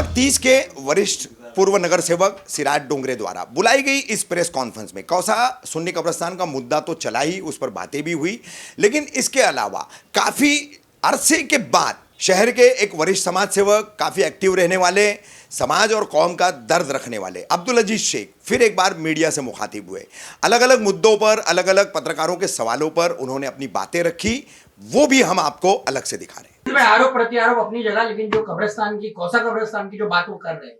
विभाग 30 के वरिष्ठ पूर्व नगर सेवक सिराज डोंगरे द्वारा बुलाई गई इस प्रेस कॉन्फ्रेंस में कौसा सुन्नी कब्रिस्तान का मुद्दा तो चला ही, उस पर बातें भी हुई, लेकिन इसके अलावा काफ़ी अरसे के बाद शहर के एक वरिष्ठ समाज सेवक, काफ़ी एक्टिव रहने वाले, समाज और कौम का दर्द रखने वाले अब्दुल अजीज शेख फिर एक बार मीडिया से मुखातिब हुए। अलग अलग मुद्दों पर, अलग अलग पत्रकारों के सवालों पर उन्होंने अपनी बातें रखी, वो भी हम आपको अलग से दिखा रहे हैं। आरोप प्रत्यारोप अपनी जगह, लेकिन जो कब्रिस्तान की, कौसा कब्रिस्तान की जो बात वो कर रहे हैं,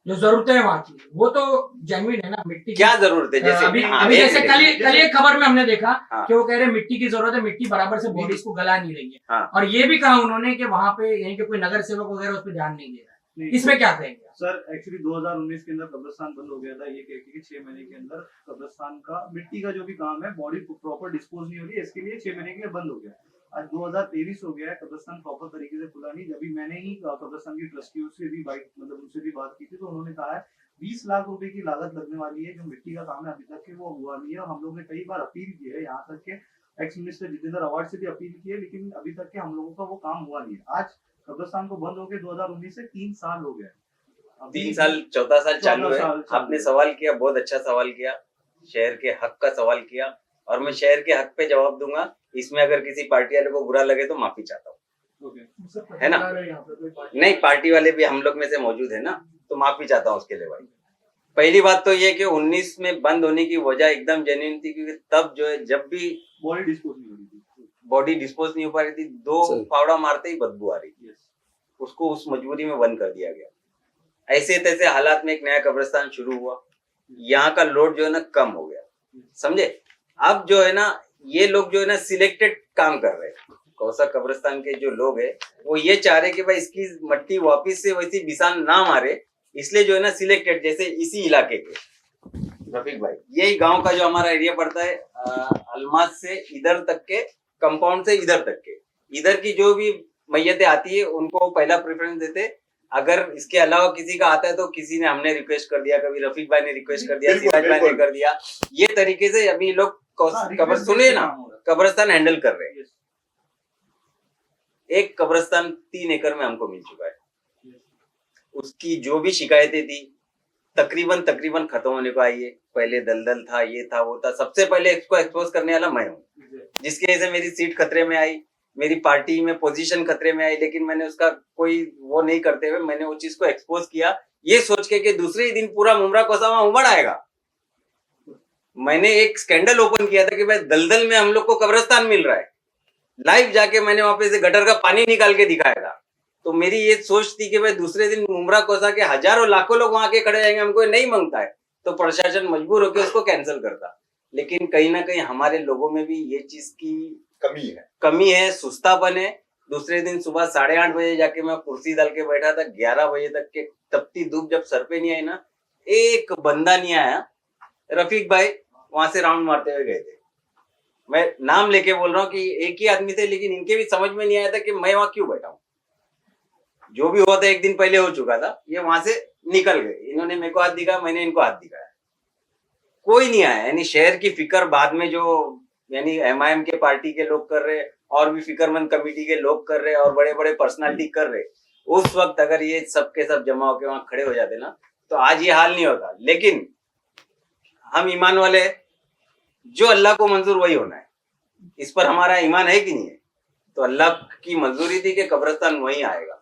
जो जरूरतें हैं वहाँ की, वो तो जेन्युइन है ना। मिट्टी क्या जरूरत है? जैसे अभी जैसे कल एक खबर में हमने देखा कि वो कह रहे हैं मिट्टी की जरूरत है, मिट्टी बराबर से बॉडीज को गला नहीं रही है। और ये भी कहा उन्होंने कि वहाँ पे यहीं के कोई नगर सेवक वगैरह उस पर ध्यान नहीं दे रहा है। इसमें क्या कहेंगे सर? एक्चुअली 2019 के अंदर कब्रिस्तान बंद हो गया था, ये कह के 6 महीने के अंदर कब्रिस्तान का मिट्टी का जो भी काम है, बॉडी प्रॉपर डिस्पोज नहीं हो रही है, इसके लिए 6 महीने के लिए बंद हो गया। आज 2023 हो गया है, कब्रिस्तान प्रॉपर तरीके से खुला नहीं। जब भी मैंने ही कब्रिस्तान की ट्रस्टियों से भी उनसे भी बात की थी, तो उन्होंने कहा है 20 लाख रुपए की लागत लगने वाली है। जो मिट्टी का काम है अभी तक के वो हुआ नहीं है, और हम लोग ने कई बार अपील की है, यहाँ तक के एक्स मिनिस्टर जितेंद्र अवार्ड से भी अपील की है, लेकिन अभी तक के हम लोगों का वो काम हुआ नहीं है। आज कब्रिस्तान को बंद होकर 2019 से 3 साल हो गए। 3 साल, चौथा साल चालू है। आपने सवाल किया, बहुत अच्छा सवाल किया, शहर के हक का सवाल किया, और मैं शहर के हक पे जवाब दूंगा। इसमें अगर किसी पार्टी वाले को बुरा लगे तो माफी चाहता हूँ, है ना? नहीं, पार्टी वाले भी हम लोग में से मौजूद है ना, तो माफी चाहता हूँ उसके लिए। भाई, पहली बात तो ये कि 19 में बंद होने की वजह एकदम जेन्युइन थी, क्योंकि तब जो है जब भी बॉडी डिस्पोज नहीं हो रही थी, बॉडी डिस्पोज नहीं हो पा रही थी, 2 फावड़ा मारते ही बदबू आ रही थी, उसको उस मजबूरी में बंद कर दिया गया। ऐसे तैसे हालात में एक नया कब्रिस्तान शुरू हुआ, यहाँ का लोड जो है ना कम हो गया, समझे? अब जो है ना ये लोग जो है ना सिलेक्टेड काम कर रहे हैं। कौसा कब्रिस्तान के जो लोग हैं वो ये चाह रहे कि भाई इसकी मट्टी वापिस से वैसी बिसान ना मारे, इसलिए जो है ना सिलेक्टेड, जैसे इसी इलाके के रफीक भाई, यही गांव का जो हमारा एरिया पड़ता है, अलमाज से इधर तक के, कंपाउंड से इधर तक के, इधर की जो भी मैयतें आती है उनको पहला प्रेफरेंस देते। अगर इसके अलावा किसी का आता है तो किसी ने, हमने रिक्वेस्ट कर दिया, कभी रफीक भाई ने रिक्वेस्ट कर दिया, सिराज भाई ने कर दिया, ये तरीके से अभी लोग सुने ना कब्रिस्तान हैंडल कर रहे हैं। एक कब्रिस्तान 3 एकड़ में हमको मिल चुका है, उसकी जो भी शिकायतें थी तकरीबन खत्म होने को आई है। पहले दलदल था, ये था, वो था, सबसे पहले इसको एक्सपोज करने वाला मैं हूँ, जिसकी वजह से मेरी सीट खतरे में आई, मेरी पार्टी में पोजीशन खतरे में आई, लेकिन मैंने उसका कोई वो नहीं करते हुए मैंने वो चीज को एक्सपोज किया, ये सोच के कि दूसरे ही दिन पूरा मुमरा कोसावा उमड़ आएगा। मैंने एक स्कैंडल ओपन किया था कि भाई दलदल में हम लोग को कब्रिस्तान मिल रहा है, लाइव जाके मैंने वहां पे से गटर का पानी निकाल के दिखाया था। तो मेरी ये सोच थी कि भाई दूसरे दिन मुमरा कोसा के हजारों लाखों लोग वहां के खड़े जाएंगे, हमको नहीं मांगता है, तो प्रशासन मजबूर होकर उसको कैंसिल करता। लेकिन कहीं ना कहीं हमारे लोगों में भी ये चीज की कमी है, सुस्तापन है। दूसरे दिन सुबह 8:30 बजे जाके मैं कुर्सी डाल के बैठा था, 11 बजे तक के तपती धूप जब सर पे नहीं आई ना, एक बंदा नहीं आया। रफीक भाई वहां से राउंड मारते हुए गए थे, मैं नाम लेके बोल रहा हूँ कि एक ही आदमी थे, लेकिन इनके भी समझ में नहीं आया था कि मैं वहां क्यों बैठा हूँ। जो भी हुआ था एक दिन पहले हो चुका था, ये वहां से निकल गए, इन्होंने मेरे को हाथ दिखाया, मैंने इनको हाथ दिखाया, कोई नहीं आया। यानी शहर की फिक्र बाद में जो यानी एमआईएम के पार्टी के लोग कर रहे, और भी फिक्रमंद कमेटी के लोग कर रहे, और बड़े बड़े पर्सनालिटी कर रहे, उस वक्त अगर ये सबके सब जमा होकर वहां खड़े हो जाते ना, तो आज ये हाल नहीं होता। लेकिन हम ईमान वाले, जो अल्लाह को मंजूर वही होना है, इस पर हमारा ईमान है कि नहीं है? तो अल्लाह की मंजूरी थी कि कब्रिस्तान वहीं आएगा।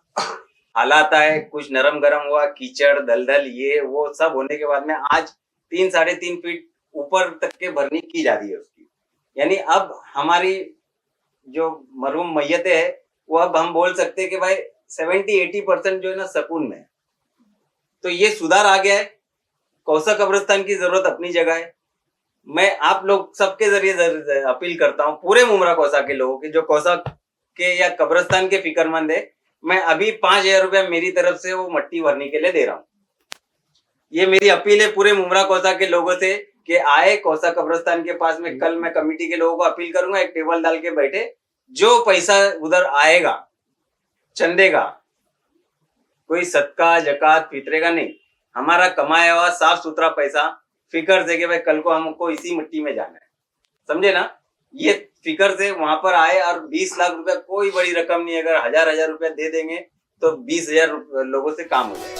हालात आए, कुछ नरम गरम हुआ, कीचड़ दलदल ये वो सब होने के बाद में आज 3-3.5 फीट ऊपर तक के भरनी की जा रही है उसकी। यानी अब हमारी जो मरहूम मैयतें है वो अब हम बोल सकते हैं कि भाई 70-80% जो है ना सुकून में है। तो ये सुधार आ गया है। कौसा कब्रिस्तान की जरूरत अपनी जगह है। मैं आप लोग सबके जरिए अपील करता हूँ, पूरे मुमरा कौसा के लोगों की, जो कौसा के या कब्रिस्तान के फिक्रमंद है, मैं अभी 5,000 रुपया मेरी तरफ से वो मट्टी भरने के लिए दे रहा हूँ। ये मेरी अपील है पूरे मुमरा कौसा के लोगों से कि आए कौसा कब्रिस्तान के पास में। कल मैं कमेटी के लोगों को अपील करूंगा, एक टेबल डाल के बैठे, जो पैसा उधर आएगा चंदे का, कोई सदका जकात फितरे का नहीं, हमारा कमाया हुआ साफ सुथरा पैसा, फिक्र से कि भाई कल को हमको इसी मिट्टी में जाना है, समझे ना? ये फिक्र से वहां पर आए। और 20 लाख रुपया कोई बड़ी रकम नहीं है, अगर 1,000 रुपया दे देंगे तो 20,000 लोगों से काम हो जाएगा।